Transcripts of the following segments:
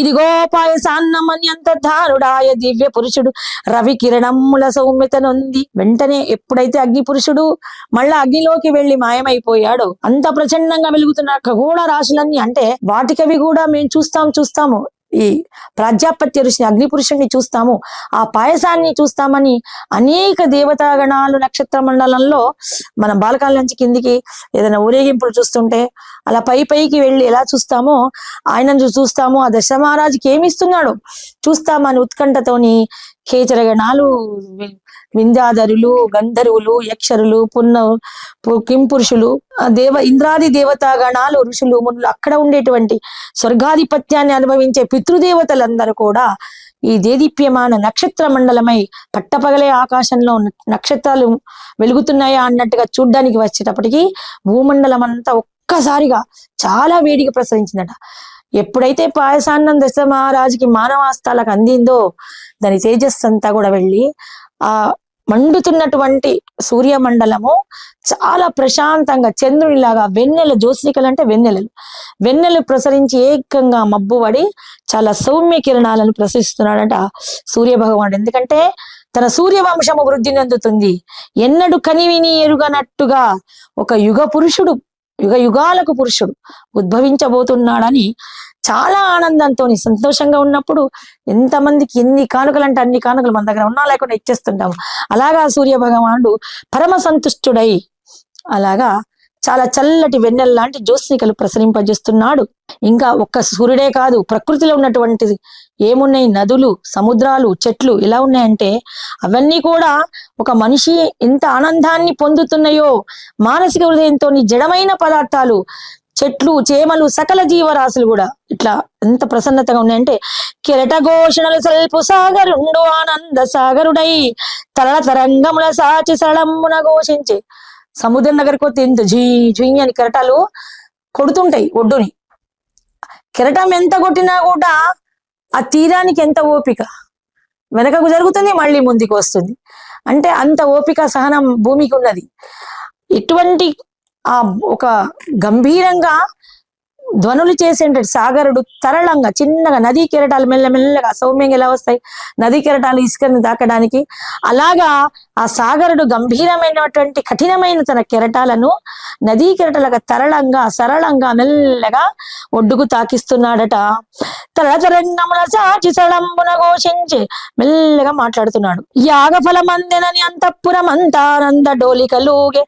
ఇదిగో పాయసాన్నమని అంత ధారుడాయ దివ్య పురుషుడు రవి కిరణముల సౌమ్యత నొంది. వెంటనే ఎప్పుడైతే అగ్ని పురుషుడు మళ్ళా అగ్నిలోకి వెళ్లి మాయమైపోయాడో అంత ప్రచండంగా వెలుగుతున్న ఖగోళ రాశులన్నీ, అంటే వాటికవి కూడా మేము చూస్తాము ఈ ప్రాజాపత్య ఋషిని అగ్ని పురుషుడిని చూస్తాము, ఆ పాయసాన్ని చూస్తామని అనేక దేవతాగణాలు నక్షత్ర మండలంలో మనం బాలకాల నుంచి కిందికి ఏదైనా ఊరేగింపులు చూస్తుంటే అలా పైకి వెళ్ళి ఎలా చూస్తామో ఆయనను చూస్తాము, ఆ దశ మహారాజుకి ఏమి ఇస్తున్నాడో చూస్తామని ఉత్కంఠతోని ఖేచరగణాలు, వింధ్యాధరులు, గంధర్వులు, యక్షరులు, కింపురుషులు, ఇంద్రాది దేవతాగణాలు, ఋషులు, మునులు, అక్కడ ఉండేటువంటి స్వర్గాధిపత్యాన్ని అనుభవించే పితృదేవతలందరూ కూడా ఈ దేదీప్యమాన నక్షత్ర మండలమై పట్టపగలే ఆకాశంలో నక్షత్రాలు వెలుగుతున్నాయా అన్నట్టుగా చూడ్డానికి వచ్చేటప్పటికి భూమండలం అంతా ఒక్కసారిగా చాలా వేడిగా ప్రసరించిందట. ఎప్పుడైతే పాయసాన్నం దశ మహారాజుకి మానవాస్తాలకు అందిందో దాని తేజస్సు అంతా కూడా వెళ్ళి ఆ మండుతున్నటువంటి సూర్యమండలము చాలా ప్రశాంతంగా చంద్రునిలాగా, వెన్నెల జ్యోత్స్నికలు అంటే వెన్నెలు ప్రసరించి ఏకంగా మబ్బుపడి చాలా సౌమ్య కిరణాలను ప్రసరిస్తున్నాడంట సూర్య భగవానుడు. ఎందుకంటే తన సూర్యవంశము వృద్ధి చెందుతుంది, ఎన్నడు కనివిని ఎరుగనట్టుగా ఒక యుగాలకు పురుషుడు ఉద్భవించబోతున్నాడని చాలా ఆనందంతో సంతోషంగా ఉన్నప్పుడు ఎంతమందికి ఎన్ని కానుకలు అంటే అన్ని కానుకలు మన దగ్గర ఉన్నా లేకుండా ఇచ్చేస్తుంటాము. అలాగా సూర్య భగవానుడు పరమ సంతుష్టుడై అలాగా చాలా చల్లటి వెన్నెల లాంటి జ్యోత్స్నికలు ప్రసరింపజేస్తున్నాడు. ఇంకా ఒక్క సూర్యుడే కాదు, ప్రకృతిలో ఉన్నటువంటి ఏమున్నాయి, నదులు, సముద్రాలు, చెట్లు ఎలా ఉన్నాయంటే అవన్నీ కూడా ఒక మనిషి ఎంత ఆనందాన్ని పొందుతున్నాయో మానసిక హృదయంతో జడమైన పదార్థాలు, చెట్లు, చేమలు, సకల జీవరాశులు కూడా ఇట్లా ఎంత ప్రసన్నతగా ఉన్నాయంటే కెరట ఘోషణలు సల్పు సాగరుండు ఆనంద సాగరుడై తరళ తరంగముల సాచి సరళమ్మున ఘోషించే. సముద్రం దగ్గరికి వస్తే ఎంత జీ అని కెరటాలు కొడుతుంటాయి ఒడ్డుని. కెరటం ఎంత కొట్టినా కూడా ఆ తీరానికి ఎంత ఓపిక, వెనకకు జరుగుతుంది మళ్ళీ ముందుకు వస్తుంది, అంటే అంత ఓపిక సహనం భూమికి ఉన్నది. ఇటువంటి ఆ ఒక గంభీరంగా ధ్వనులు చేసేటట్టు సాగరుడు తరళంగా చిన్నగా, నదీ కెరటాలు మెల్లమెల్లగా సౌమ్యంగా ఎలా వస్తాయి నదీ కెరటాలు ఇసుకని దాకడానికి, అలాగా ఆ సాగరుడు గంభీరమైనటువంటి కఠినమైన తన కెరటాలను నదీ కెరటాలుగా తరళంగా సరళంగా మెల్లగా ఒడ్డుకు తాకిస్తున్నాడట. తరతరంగముల సాచి సళంబున ఘోషించి మెల్లగా మాట్లాడుతున్నాడు. యాగఫలమందెనని అంతఃపురమంతానంద డోలికలుగే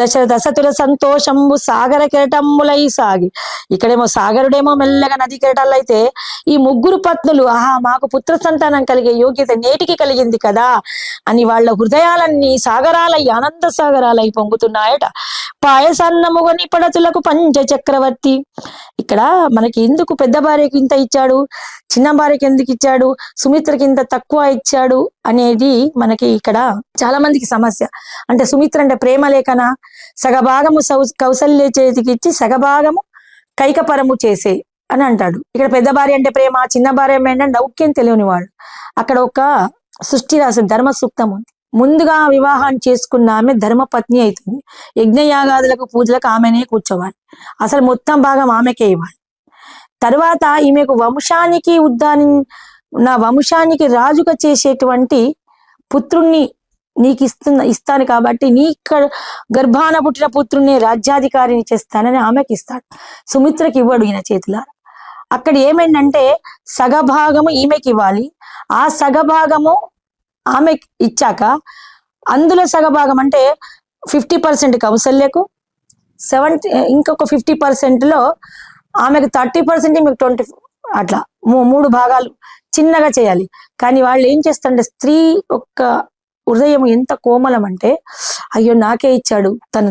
దశరథ సతుల సంతోషంబు సాగర కెరటంబులై సాగి. ఇక్కడేమో సాగరుడేమో మెల్లగా నది కెరటాలు అయితే ఈ ముగ్గురు పత్నులు మాకు పుత్ర సంతానం కలిగే యోగ్యత నేటికి కలిగింది కదా అని వాళ్ళ హృదయాలన్నీ సాగరాలై ఆనంద సాగరాలై పొంగుతున్నాయట. పాయసాన్నముగని పడతులకు పంచ చక్రవర్తి. ఇక్కడ మనకి ఎందుకు పెద్ద భార్యకి ఇంత ఇచ్చాడు, చిన్న భార్యకి ఎందుకు ఇచ్చాడు, సుమిత్రకి ఇంత తక్కువ ఇచ్చాడు అనేది మనకి ఇక్కడ చాలా మందికి సమస్య. అంటే సుమిత్ర అంటే ప్రేమ లేఖన, సగభాగము కౌసల్య చేతికి ఇచ్చి సగభాగము కైకపరము చేసే అని అంటాడు. ఇక్కడ పెద్ద భార్య అంటే ప్రేమ, చిన్న భార్య అంటే నౌక్యం తెలియని వాడు. అక్కడ ఒక సృష్టి రాసి ధర్మ సూక్తం ఉంది. ముందుగా వివాహం చేసుకున్న ఆమె ధర్మపత్ని అవుతుంది. యజ్ఞయాగాదులకు పూజలకు ఆమెనే కూర్చోవాలి, అసలు మొత్తం భాగం ఆమెకే ఇవ్వాలి. తర్వాత ఈమెకు నా వంశానికి రాజుగా చేసేటువంటి పుత్రుణ్ణి నీకు ఇస్తాను కాబట్టి నీ గర్భాన పుట్టిన పుత్రుణ్ణి రాజ్యాధికారిని చేస్తానని ఆమెకి ఇస్తాడు. సుమిత్రకి ఇవ్వడు ఈయన చేతిలో. అక్కడ ఏమైందంటే సగభాగము ఈమెకి ఇవ్వాలి, ఆ సగభాగము ఆమె ఇచ్చాక అందులో సగభాగం అంటే 50% కౌసల్యకు, ఇంకొక 50%లో ఆమెకు 30%, మీకు 20, అట్లా 3 భాగాలు చిన్నగా చేయాలి. కానీ వాళ్ళు ఏం చేస్తారంటే స్త్రీ యొక్క హృదయం ఎంత కోమలం అంటే అయ్యో నాకే ఇచ్చాడు,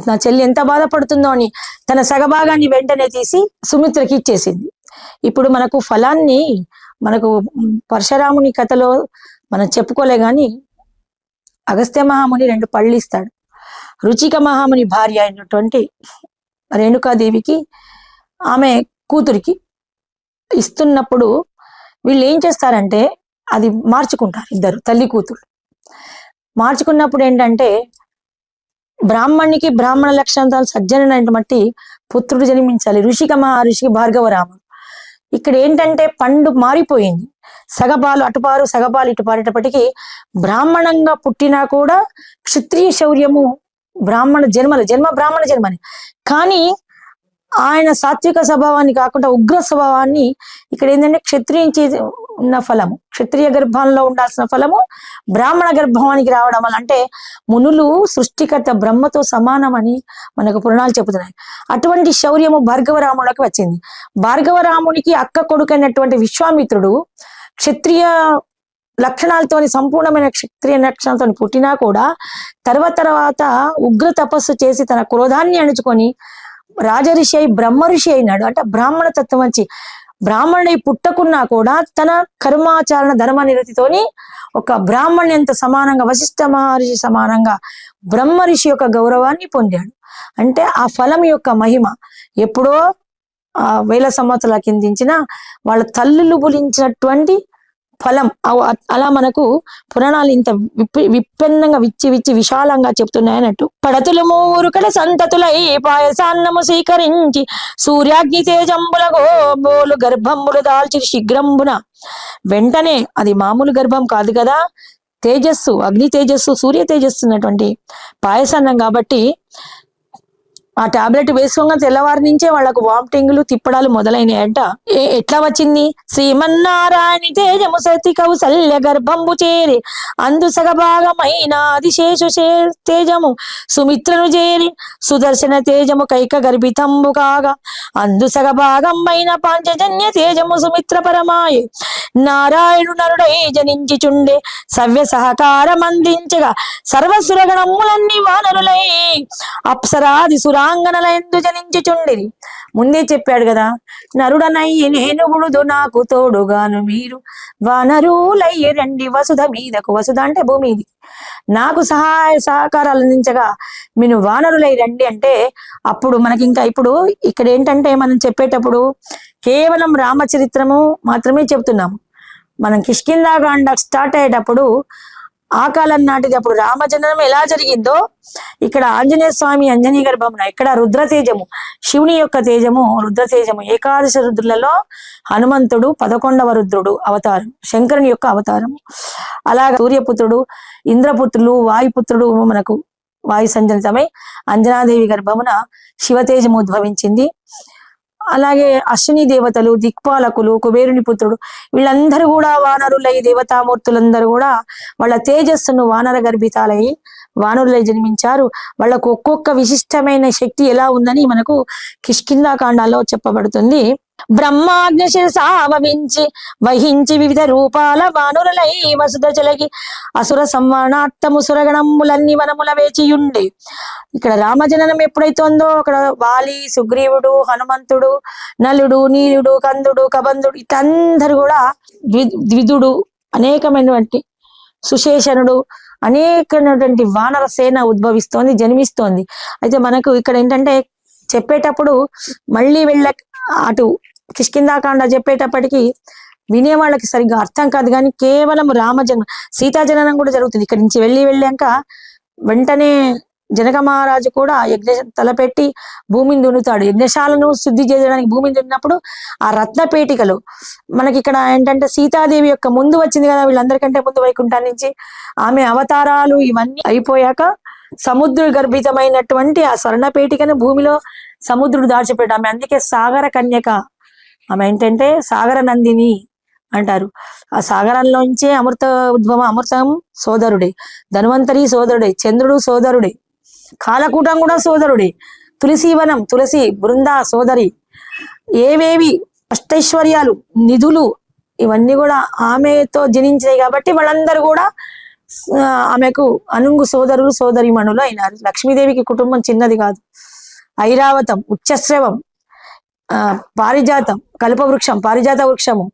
నా చెల్లి ఎంత బాధపడుతుందో అని తన సగభాగాన్ని వెంటనే తీసి సుమిత్రకి ఇచ్చేసింది. ఇప్పుడు మనకు ఫలాన్ని మనకు పరశురాముని కథలో మనం చెప్పుకోలే గాని అగస్త్య మహాముని 2 పళ్ళు ఇస్తాడు. రుచిక మహాముని భార్య అయినటువంటి రేణుకాదేవికి ఆమె కూతురికి ఇస్తున్నప్పుడు వీళ్ళు ఏం చేస్తారంటే అది మార్చుకుంటారు, ఇద్దరు తల్లి కూతురు మార్చుకున్నప్పుడు ఏంటంటే బ్రాహ్మణునికి బ్రాహ్మణ లక్షణాలు సజ్జనటువంటి పుత్రుడు జన్మించాలి. ఋషికి భార్గవ రాముడు. ఇక్కడ ఏంటంటే పండు మారిపోయింది. సగపాలు అటుపారు సగపాలు ఇటు పారేటప్పటికీ బ్రాహ్మణంగా పుట్టినా కూడా క్షత్రియ శౌర్యము బ్రాహ్మణ జన్మ బ్రాహ్మణ జన్మని, కానీ ఆయన సాత్విక స్వభావాన్ని కాకుండా ఉగ్ర స్వభావాన్ని ఇక్కడ ఏంటంటే క్షత్రియించి ఉన్న ఫలము, క్షత్రియ గర్భంలో ఉండాల్సిన ఫలము బ్రాహ్మణ గర్భానికి రావడం వల్ల, అంటే మునులు సృష్టికర్త బ్రహ్మతో సమానమని మనకు పురాణాలు చెబుతున్నాయి. అటువంటి శౌర్యము భార్గవరాముడికి వచ్చింది. భార్గవరామునికి అక్క కొడుకైనటువంటి విశ్వామిత్రుడు క్షత్రియ లక్షణాలతోని సంపూర్ణమైన క్షత్రియ లక్షణాలతో పుట్టినా కూడా తర్వాత ఉగ్ర తపస్సు చేసి తన క్రోధాన్ని అణుచుకొని రాజఋషి అయి బ్రహ్మ ఋషి అయినాడు. అంటే బ్రాహ్మణ తత్వం వచ్చి బ్రాహ్మణుడై పుట్టకున్నా కూడా తన కర్మాచరణ ధర్మ నిరతితోని ఒక బ్రాహ్మణి ఎంత సమానంగా వశిష్ఠ మహర్షి సమానంగా బ్రహ్మ ఋషి యొక్క గౌరవాన్ని పొందాడు. అంటే ఆ ఫలం యొక్క మహిమ ఎప్పుడో 1000 సంవత్సరాల కిందించిన వాళ్ళ తల్లులు బులించినటువంటి ఫలం. అలా మనకు పురాణాలు ఇంత విభిన్నంగా విచ్చి విశాలంగా చెప్తున్నాయన్నట్టు. పడతులు మూరుకడ సంతతులై పాయసాన్నము స్వీకరించి సూర్యాగ్ని తేజంబుల గోబోలు గర్భంబులు దాల్చి శీఘ్రంబున, వెంటనే అది మామూలు గర్భం కాదు కదా, తేజస్సు, అగ్ని తేజస్సు, సూర్య తేజస్సు ఉన్నటువంటి పాయసాన్నం కాబట్టి ఆ టాబ్లెట్ వేసుకోగా తెల్లవారి నుంచే వాళ్ళకు వామిటింగ్లు తిప్పడాలు మొదలైనాయంట. ఎట్లా వచ్చింది? శ్రీమన్నారాయణి తేజము సతి కౌసల్య గర్భంబు చేరి అందు సగభాగమైన అధిశేషు తేజము సుమిత్రను చేరి సుదర్శన తేజము కైక గర్భితంబు కాగా అందు సగభాగమైన పాంచజన్య తేజము సుమిత్ర పరమాయే నారాయణు నరుడై జనించి చుండే సవ్య సహకారం అందించగా సర్వసురగణములన్నీ వానరులై అప్సరాది సురాంగనలందు జనించుచుండిరి. ముందే చెప్పాడు కదా, నరుడనయ్యి నేను బుడుదు నాకు తోడుగాను మీరు వానరులయ్యి రండి వసుధ మీదకు, వసుధ అంటే భూమిది, నాకు సహాయ సహకారాలు అందించగా మీరు వానరులై రండి. అంటే అప్పుడు మనకి ఇంకా ఇప్పుడు ఇక్కడ ఏంటంటే మనం చెప్పేటప్పుడు కేవలం రామచరిత్రము మాత్రమే చెప్తున్నాము. మనం కిష్కింధాకాండ స్టార్ట్ అయ్యేటప్పుడు ఆ కాలం నాటిది అప్పుడు రామజననం ఎలా జరిగిందో ఇక్కడ ఆంజనేయ స్వామి అంజనీ గర్భమున ఇక్కడ రుద్రతేజము, శివుని యొక్క తేజము రుద్రతేజము, ఏకాదశ రుద్రులలో హనుమంతుడు 11వ రుద్రుడు అవతారం, శంకరుని యొక్క అవతారము. అలాగే సూర్యపుత్రుడు, ఇంద్రపుత్రులు, వాయుపుత్రుడు మనకు వాయు సంజనితమై అంజనాదేవి గర్భమున శివతేజము ఉద్భవించింది. అలాగే అశ్విని దేవతలు, దిక్పాలకులు, కుబేరుని పుత్రుడు వీళ్ళందరూ కూడా వానరులై దేవతామూర్తులందరూ కూడా వాళ్ళ తేజస్సును వానర గర్భితాలై వానరులై జన్మించారు. వాళ్ళకు ఒక్కొక్క విశిష్టమైన శక్తి ఎలా ఉందని మనకు కిష్కింధాకాండాల్లో చెప్పబడుతుంది. బ్రహ్మాగ్ని శిరసావవించి వహించి వివిధ రూపాల వానురలై వసుధ చెలగి అసుర సంవరణార్థము సురగణములన్నీ వనముల వేచియుండి. ఇక్కడ రామజననం ఎప్పుడైతుందో అక్కడ వాలి, సుగ్రీవుడు, హనుమంతుడు, నలుడు, నీలుడు, కందుడు, కబంధుడు ఇట్లందరూ కూడా ద్విదుడు, అనేకమైనటువంటి సుశేషనుడు, అనేకమైనటువంటి వానర సేన ఉద్భవిస్తోంది, జన్మిస్తోంది. అయితే మనకు ఇక్కడ ఏంటంటే చెప్పేటప్పుడు మళ్ళీ అటు కిష్కింధాకాండ చెప్పేటప్పటికి వినే వాళ్ళకి సరిగ్గా అర్థం కాదు, కానీ కేవలం రామజన్మ సీతాజననం కూడా జరుగుతుంది. ఇక్కడి నుంచి వెళ్ళాక వెంటనే జనక మహారాజు కూడా యజ్ఞ తలపెట్టి భూమిని దున్నుతాడు. యజ్ఞశాలను శుద్ధి చేయడానికి భూమిని దున్నప్పుడు ఆ రత్నపేటికలు మనకి ఇక్కడ ఏంటంటే సీతాదేవి యొక్క ముందు వచ్చింది కదా, వీళ్ళందరికంటే ముందు వైకుంఠం నుంచి ఆమె అవతారాలు ఇవన్నీ అయిపోయాక సముద్ర గర్భితమైనటువంటి ఆ స్వర్ణపేటికను భూమిలో సముద్రుడు దాచిపెట్టాడు. ఆమె అందుకే సాగర కన్యక, ఆమె ఏంటంటే సాగర నందిని అంటారు. ఆ సాగరంలోంచే అమృత ఉద్భవం, అమృతం సోదరుడే, ధన్వంతరి సోదరుడే, చంద్రుడు సోదరుడే, కాలకూటం కూడా సోదరుడే, తులసీవనం తులసి బృంద సోదరి, ఏవేవి అష్టైశ్వర్యాలు నిధులు ఇవన్నీ కూడా ఆమెతో జనించినాయి కాబట్టి వాళ్ళందరూ కూడా ఆమెకు అనుంగు సోదరులు సోదరిమణులు అయినారు. లక్ష్మీదేవికి కుటుంబం చిన్నది కాదు. ఐరావతం, ఉచ్చశ్రవం, పారిజాతం, కల్పవృక్షం, పారిజాత వృక్షము,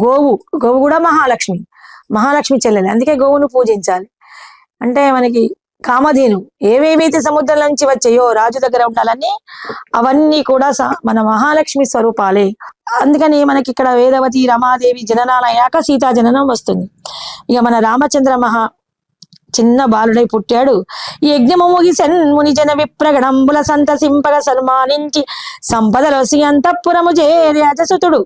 గోవు కూడా మహాలక్ష్మి చెల్లెలు, అందుకే గోవును పూజించాలి. అంటే మనకి కామధేను ఏవేవైతే సముద్రం నుంచి వచ్చాయో రాజు దగ్గర ఉండాలని అవన్నీ కూడా మన మహాలక్ష్మి స్వరూపాలే. అందుకని మనకి ఇక్కడ వేదవతి రమాదేవి జననాలయ్యాక సీతా జననం వస్తుంది. ఇక మన రామచంద్ర చిన్న బాలుడై పుట్టాడు. ఈ యజ్ఞము ముగిసెన్ ముని జన విప్రగణంబుల సంతసింపగ సన్మానించి సంపదలోసి అంతఃపురము చేరి అజసుతుడు.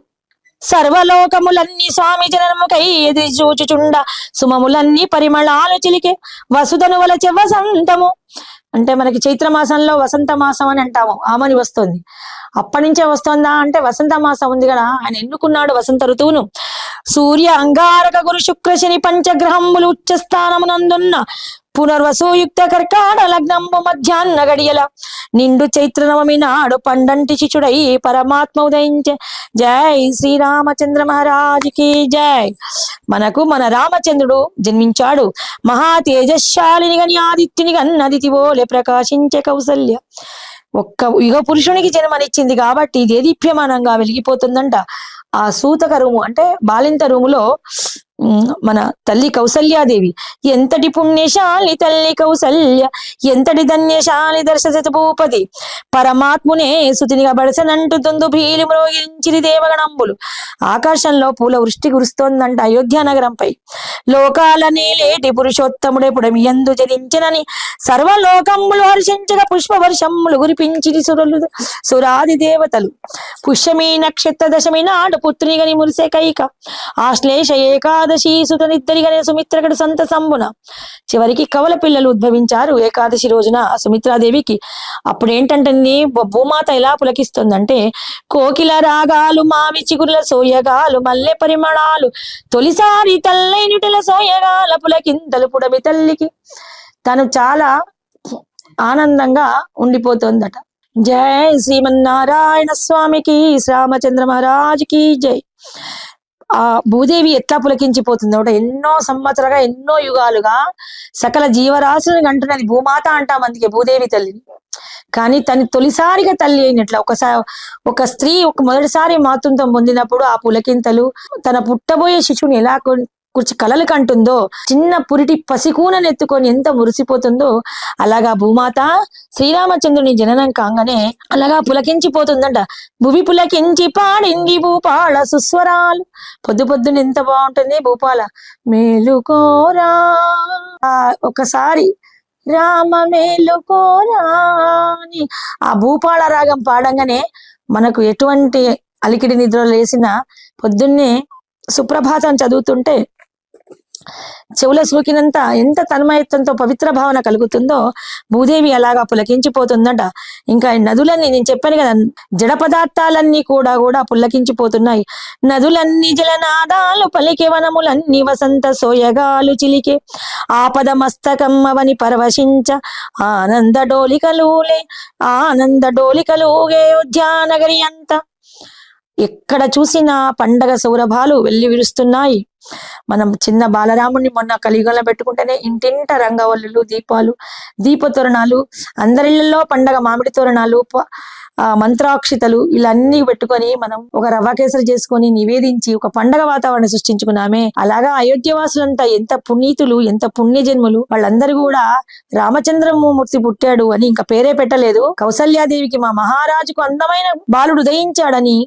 సర్వలోకములన్నీ స్వామి జనముకై ఎదురు చూచుచుండ సుమములన్నీ పరిమళాలు చిలికే వసుధను వలచె వసంతము. అంటే మనకి చైత్ర మాసంలో వసంత మాసం అని అంటాము, ఆమని వస్తుంది. అప్పటి నుంచే వస్తుందా అంటే వసంత మాసం ఉంది కదా, ఆయన ఎన్నుకున్నాడు వసంత ఋతువును. సూర్య అంగారక గురు శుక్ర శని పంచగ్రహములు ఉచ్చస్థానమునందున్న పునర్వసుయుక్త కర్కాట లగ్నంబు మధ్యాహ్న గడియల నిండు చైత్ర నవమి నాడు పండంటి శిశుడై పరమాత్మ ఉదయించే. జై శ్రీరామచంద్ర మహారాజుకి జై. మనకు మన రామచంద్రుడు జన్మించాడు. మహా తేజశాలిని గని ఆదిత్యుని గన్నదితి బోలే ప్రకాశించే కౌసల్య. ఒక్క యుగ పురుషునికి జన్మనిచ్చింది కాబట్టి దేదీప్యమానంగా వెలిగిపోతుందంట. ఆ సూతక రూము అంటే బాలింత రూములో మన తల్లి కౌసల్యాదేవి ఎంతటి పుణ్యశాలి తల్లి కౌసల్య, ఎంతటి ధన్యశాలి దర్శత భూపతి, పరమాత్మునే సుతినిగా బడసనంటూ తొందు భీలి మ్రోగించిరి దేవగణంబులు. ఆకాశంలో పూల వృష్టి కురుస్తోందంట అయోధ్య నగరంపై. లోకాలనే లేటి పురుషోత్తముడే పుడమియందు జనించనని సర్వలోకములు హర్షించగా పుష్ప వర్షములు కురిపించిరి సురాది దేవతలు. పుష్యమి నక్షత్ర దశమి నాడు పుత్రిగని మురిసే కైక, ఆశ్లేష ఏకాదశి సుతనిద్దరిగనే సుమిత్రకడు సంత సంబున. చివరికి కవల పిల్లలు ఉద్భవించారు ఏకాదశి రోజున సుమిత్రాదేవికి. అప్పుడు ఏంటంటే భూమాత ఎలా పులకిస్తుందంటే, కోకిల రాగాలు మావి చిగురుల సోయగాలు మల్లె పరిమళాలు తొలిసారి తల్లైనుటల సోయగాల పులకింతలు పుడమి తల్లికి. తను చాలా ఆనందంగా ఉండిపోతుందట. జై శ్రీమన్నారాయణ స్వామికి, శ్రీరామచంద్ర మహారాజుకి జై. ఆ భూదేవి ఎట్లా పులకించిపోతుందో ఎన్నో సంవత్సరాలుగా ఎన్నో యుగాలుగా సకల జీవరాశులను అంటున్నది భూమాత అంటాం, అందుకే భూదేవి తల్లిని. కానీ తను తొలిసారిగా తల్లి అయినట్ల ఒక స్త్రీ మొదటిసారి మాతృత్వం పొందినప్పుడు ఆ పులకింతలు, తన పుట్టబోయే శిశువుని ఎలా కూర్చి కలలు కంటుందో, చిన్న పురిటి పసికూనని ఎత్తుకొని ఎంత మురిసిపోతుందో, అలాగా భూమాత శ్రీరామచంద్రుని జననం కాగానే అలాగా పులకించిపోతుందంట. భువి పులకించి పాడింది భూపాల సుస్వరాలు. పొద్దున ఎంత బాగుంటుంది భూపాల. మేలుకోరా ఒకసారి రామ మేలుకోరా అని ఆ భూపాల రాగం పాడంగానే మనకు ఎటువంటి అలికిడి నిద్ర లేసిన పొద్దున్నే సుప్రభాతం చదువుతుంటే చెవుల సూకినంత ఎంత తన్మయత్వంతో పవిత్ర భావన కలుగుతుందో భూదేవి అలాగా పులకించిపోతుందట. ఇంకా నదులన్నీ నేను చెప్పాను కదా, జడ పదార్థాలన్నీ కూడా పుల్లకించిపోతున్నాయి. నదులన్నీ జలనాదాలు పలికే, వనములన్నీ వసంత సోయగాలు చిలికే, ఆపద మస్తకం అవని పరవశించ ఆనంద డోలికలూగే ఉద్యానగరి అంతా. ఎక్కడ చూసినా పండగ సౌరభాలు వెళ్లి విరుస్తున్నాయి. మనం చిన్న బాలరాముని మొన్న కలియుగంలో పెట్టుకుంటేనే ఇంటింట రంగవల్లులు, దీపాలు, దీపతోరణాలు, అందరిళ్లలో పండగ మామిడి తోరణాలు, మంత్రాక్షితలు ఇలా అన్ని పెట్టుకొని మనం ఒక రవ్వ కేసరి చేసుకొని నివేదించి ఒక పండగ వాతావరణం సృష్టించుకున్నామే. అలాగా అయోధ్యవాసులంతా ఎంత పునీతులు, ఎంత పుణ్యజన్ములు. వాళ్ళందరూ కూడా రామచంద్రమూర్తి పుట్టాడు అని ఇంకా పేరే పెట్టలేదు. కౌసల్యాదేవికి మా మహారాజుకు అందమైన బాలుడు ఉదయించాడని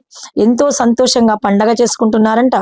ఎంతో సంతోషంగా పండగ చేసుకుంటున్నారంట.